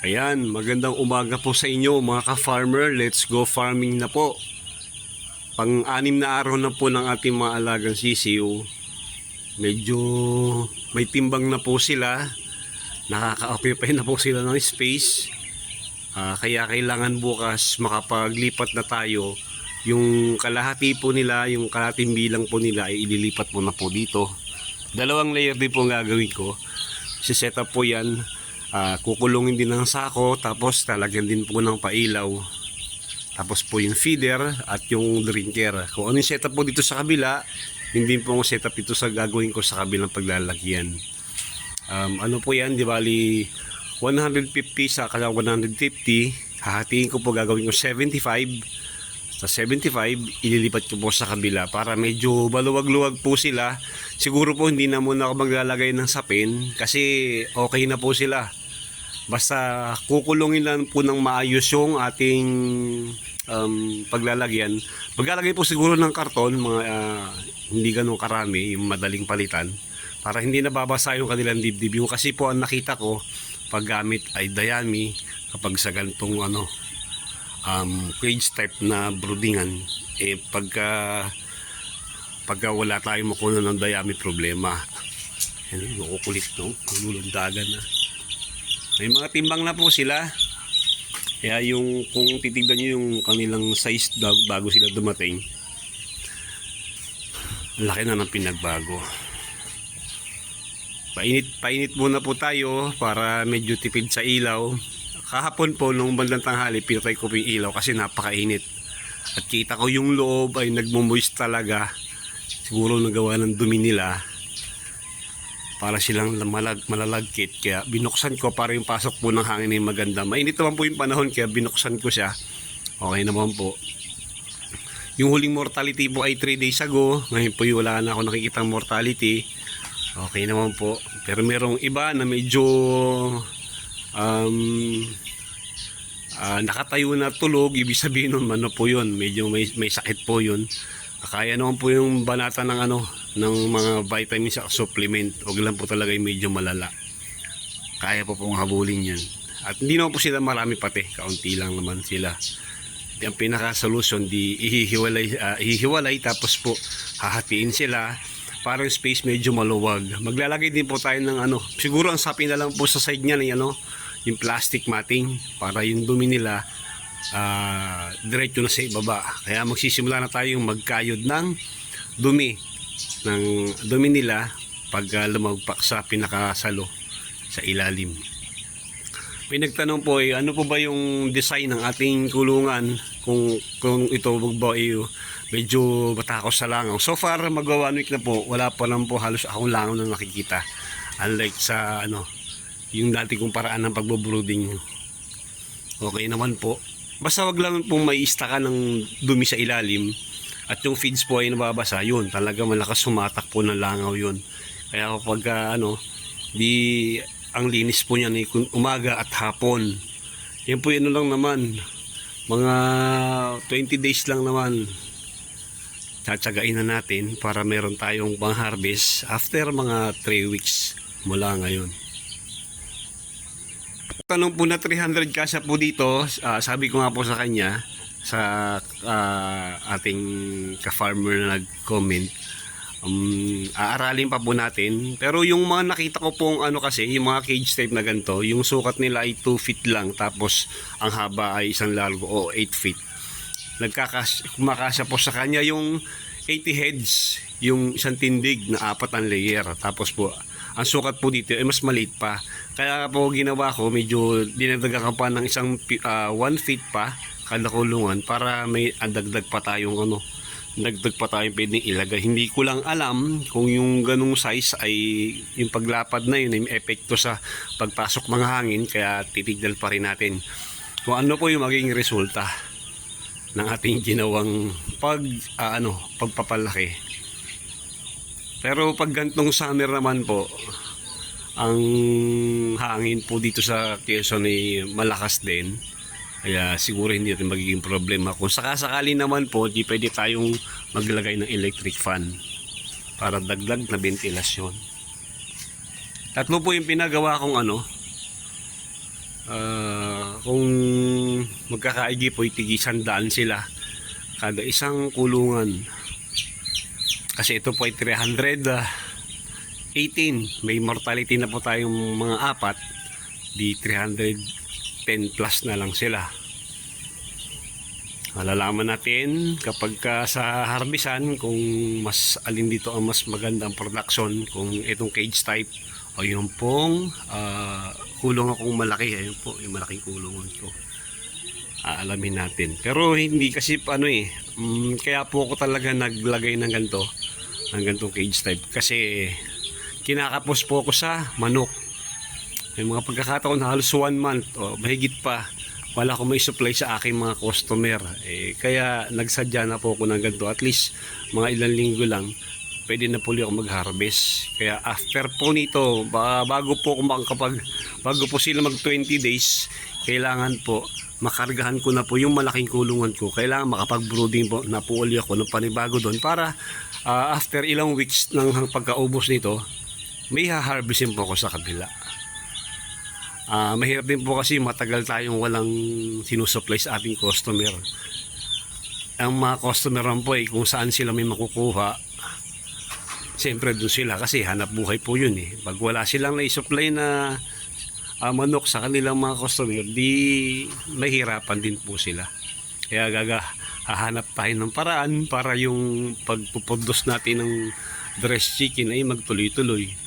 Ayan, magandang umaga po sa inyo mga ka-farmer. Let's go farming na po. Pang-anim na araw na po ng ating mga alagang sisiw. Medyo may timbang na po sila. Nakaka-occupy na po sila ng space. Kaya kailangan bukas makapaglipat na tayo. Yung kalahati po nila, yung kalahating bilang po nila ay ililipat mo na po dito. Dalawang layer din po ang gagawin ko. Si-set up po yan. Kukulungin din ng sako, tapos talagyan din po ng pailaw, tapos po yung feeder at yung drinker. Kung ano yung setup po dito sa kabila, hindi po ang setup dito sa gagawin ko sa kabilang paglalagyan. Ano po yan, di bali 150 sa 150, hahatiin ko po, gagawin ko 75. Sa 75 ililipat ko po sa kabila para medyo baluwag-luwag po sila. Siguro po hindi na muna ako maglalagay ng sapin kasi okay na po sila. Basta kukulungin lang po ng maayos yung ating paglalagyan. Maglalagay po siguro ng karton, mga hindi ganun karami, yung madaling palitan, para hindi nababasa yung kanilang dibdib. Yung kasi po ang nakita ko paggamit ay dayami kapag sa ganitong cage type na broodingan, pagka wala tayong makuha ng dayami, problema. Yan, makukulit, no? Lulundagan na. May mga timbang na po sila. Kaya yung kung titignan nyo yung kanilang size bago sila dumating, laki na ng pinagbago. Painit muna po tayo para medyo tipid sa ilaw. Kahapon po nung bandang tanghali pinatay ko po yung ilaw kasi napakainit. At kita ko yung loob ay nagmo-moist talaga. Siguro nagawa ng dumi nila, para silang malalagkit. Kaya binuksan ko para yung pasok po ng hangin ay maganda. Mainit naman po yung panahon kaya binuksan ko siya. Okay naman po. Yung huling mortality po ay 3 days ago. Ngayon po wala na ako nakikitang mortality. Okay naman po. Pero merong iba na medyo nakatayo na tulog. Ibig sabihin nun, ano po yun, medyo may sakit po yun. Kaya naman po yung banata ng ng mga vitamins at supplement. Huwag lang po talaga yung medyo malala. Kaya po pong habulin yan. At hindi naman po sila marami pati. Kaunti lang naman sila. Ang pinaka-solution, ihihiwalay tapos po hahatiin sila para yung space medyo maluwag. Maglalagay din po tayo ng siguro ang sapin na lang po sa side niya ng yung plastic matting para yung dumi nila diretso na sa ibaba. Kaya magsisimula na tayong magkayod ng dumi nila pag lumagpak sa pinakasalo sa ilalim. May nagtanong po ano po ba yung design ng ating kulungan, kung ito ba medyo matakos sa langaw. So far magwa 1 week na po, wala pa lang po halos akong langaw na nakikita, unlike sa yung dati kong paraan ng pagbobrooding. Okay naman po. Basta wag lang pong may istaka ng dumi sa ilalim at yung feeds po ay nababasa, yun talaga malakas sumatak po ng langaw yun. Kaya kapag di ang linis po niyan ay umaga at hapon. Yan po yun lang naman, mga 20 days lang naman tsatsagain na natin para meron tayong pang harvest after mga 3 weeks mula ngayon. Tanong po na 300 kasya po dito. Sabi ko nga po sa kanya, sa ating ka-farmer na nag-comment, aaralin pa po natin. Pero yung mga nakita ko pong kasi, yung mga cage type na ganito, yung sukat nila ay 2 feet lang, tapos ang haba ay isang largo o 8 feet. Kumakasya po sa kanya yung 80 heads, yung isang tindig na 4 ang layer. Tapos po ang sukat po dito ay mas maliit pa. Kaya po ginawa ko, medyo dinadagan pa ng isang 1 feet pa kada kulungan para may dagdag pa tayong dagdag pa tayong pwedeng ilagay. Hindi ko lang alam kung yung ganung size ay yung paglapad na yun ay may epekto sa pagpasok ng hangin, kaya titignan pa rin natin kung ano po yung magiging resulta ng ating ginawang pagpapalaki. Pero pag gantong summer naman po, ang hangin po dito sa Quezon ay malakas din. Kaya siguro hindi natin magiging problema. Kung sakasakali naman po, di pwede tayong maglagay ng electric fan para dagdag na ventilasyon. Tatlo po yung pinagawa kong kung magkakaigi po, tigi 100 sila kada isang kulungan. Kasi ito po ay 318. May mortality na po tayong mga apat. Di 310 plus na lang sila. Malalaman natin kapag sa harbisan kung mas alin dito ang mas magandang production, kung itong cage type o yung pong kulungan kong malaki. Ayun po yung malaking kulungan ko, aalamin natin. Pero hindi kasi kaya po ako talaga naglagay ng ganitong cage type, kasi kinakapos po ako sa manok. May mga pagkakataon na halos 1 month o mahigit pa wala akong may supply sa aking mga customer. Kaya nagsadya na po ako ng ganito. At least mga ilang linggo lang pwede na po ako mag-harvest. Kaya after po nito, bago po sila mag 20 days, kailangan po makargahan ko na po yung malaking kulungan ko. Kailangan makapag-brooding po na po ulit ako ng panibago doon para after ilang weeks ng pagkaubos nito, may ha-harvestin po ako sa kabila. Mahirap din po kasi matagal tayong walang sinusupply sa ating customer. Ang mga customer po kung saan sila may makukuha, siyempre doon sila, kasi hanap buhay po yun Pag wala silang na-supply na manok sa kanilang mga customer, di mahirapan din po sila. Kaya hahanap tayo ng paraan para yung pagpuproduce natin ng dressed chicken ay magtuloy-tuloy.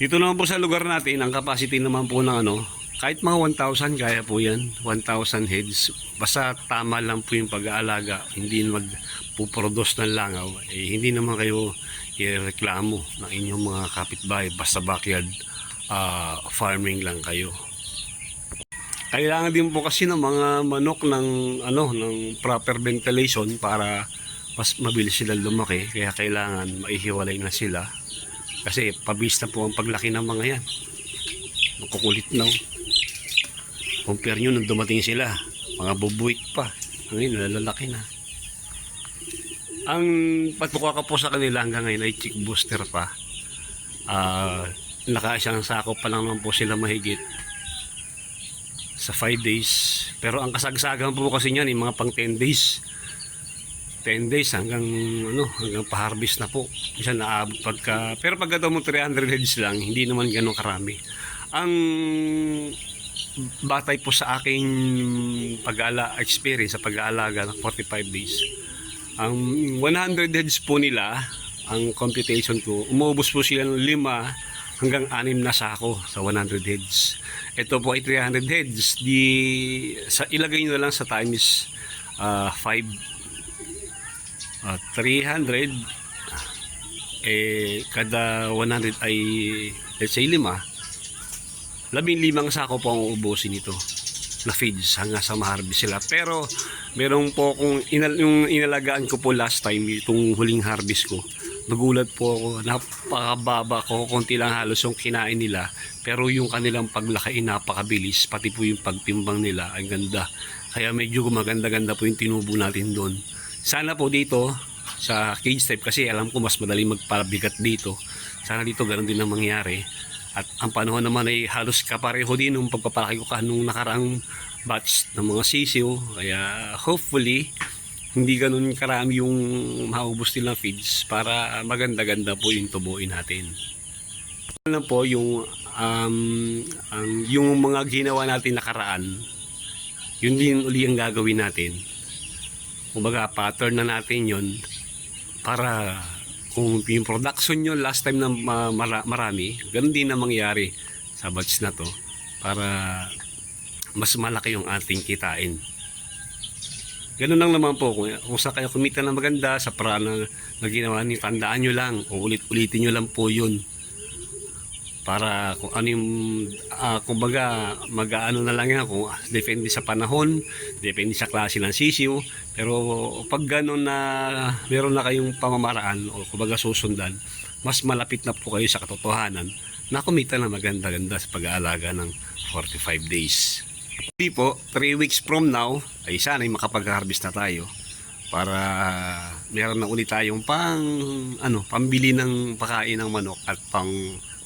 Dito naman po sa lugar natin, ang capacity naman po ng kahit mga 1,000 kaya po yan, 1,000 heads. Basta tama lang po yung pag-aalaga, hindi magpuproduce ng langaw. Hindi naman kayo ireklamo ng inyong mga kapitbahay, basta backyard farming lang kayo. Kailangan din po kasi ng mga manok ng proper ventilation para mas mabilis sila lumaki. Kaya kailangan maihiwalay na sila. Kasi pabis na po ang paglaki ng mga yan. Makukulit na. Compare nyo nung dumating sila, mga bubuit pa. Ngayon, nalalaki na. Ang patuka ka po sa kanila hanggang ngayon ay chick booster pa. Nakaisang sako pa lang naman po sila mahigit sa 5 days. Pero ang kasagsagan po kasi niyan, mga pang 10 days. 10 days hanggang pa-harvest na po. Isa naabot pero pagka mo 300 heads lang, hindi naman gano'ng karami. Ang batay po sa aking experience sa pag-aalaga ng 45 days, ang 100 heads po nila, ang computation ko, umubos po sila ng 5 hanggang 6 na sako sa 100 heads. Ito po ay 300 heads. Ilagay nyo lang sa times 5. 300 kada 100 ay let's say 15 sako po ang uubusin nito na feeds hanggang sa ma-harvest sila. Pero meron po kung yung inalagaan ko po last time, itong huling harvest ko, nagulat po ako, napakababa ko, konti lang halos yung kinain nila, pero yung kanilang paglaki ay napakabilis, pati po yung pagtimbang nila ay ganda. Kaya medyo maganda-ganda po yung tinubo natin doon. Sana po dito sa cage type, kasi alam ko mas madali magpabigat dito. Sana dito ganoon din ang mangyari. At ang panahon naman ay halos kapareho din nung pagpapalaki ko nung nakaraang batch ng mga sisiw. Kaya hopefully hindi ganoon karami yung maubos nilang feeds para maganda-ganda po yung tubuin natin. Ano po yung mga ginawa natin nakaraan, yun din uli ang gagawin natin. Kumbaga pattern na natin yun para kung yung production nyo last time na marami, ganun din na mangyari sa batch na to para mas malaki yung ating kitain. Ganun lang naman po, kung sa kayo kumita na maganda sa paraan na ginawa niyo, tandaan nyo lang o ulit-ulitin nyo lang po yun para kung ano yung kumbaga mag-aano na lang yan, kung depende sa panahon, depende sa klase ng sisiw. Pero pag gano'n na meron na kayong pamamaraan o kumbaga susundan, mas malapit na po kayo sa katotohanan na kumita na maganda-ganda sa pag-aalaga ng 45 days. Hindi po, 3 weeks from now ay sana ay makapag-harvest na tayo para meron na ulit tayong pambili ng pakain ng manok at pang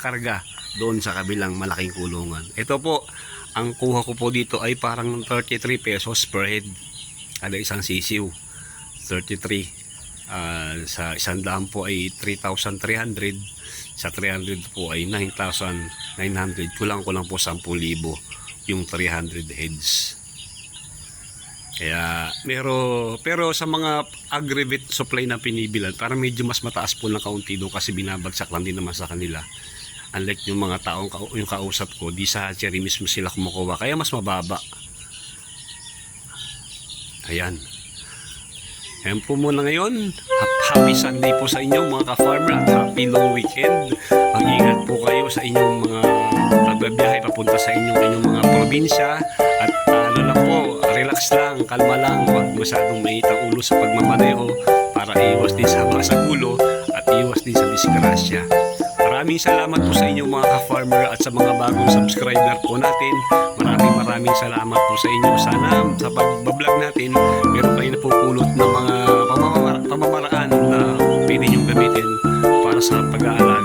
karga doon sa kabilang malaking kulungan. Ito po, ang kuha ko po dito ay parang 33 pesos per head. Kada isang sisiw. 33. Sa 100 po ay 3,300. Sa 300 po ay 9,900. Kulang-kulang po 10,000 yung 300 heads. Kaya pero sa mga aggregate supply na pinibilan, parang medyo mas mataas po ng kaunti doon kasi binabagsak lang din naman sa kanila. Unlike yung mga taong yung kausap ko, di sa hatchery mismo sila kumukuha, kaya mas mababa. Ayan. Ayan po muna ngayon. Happy Sunday po sa inyo mga ka-farmer at happy long weekend. Mag-ingat po kayo sa inyong mga pagbabiyahe papunta sa inyong mga probinsya. At ano lang po, relax lang, kalma lang. Huwag masyadong mainit ang ulo sa pagmamaneho para iwas din sa basag ulo at iwas din sa disgrasya. Maraming salamat po sa inyong mga ka-farmer at sa mga bagong subscriber po natin. Maraming salamat po sa inyo. Sana sa pag-vlog natin, meron kayo napupulot ng mga pamamaraan na pwede niyong gamitin para sa pag-aalaga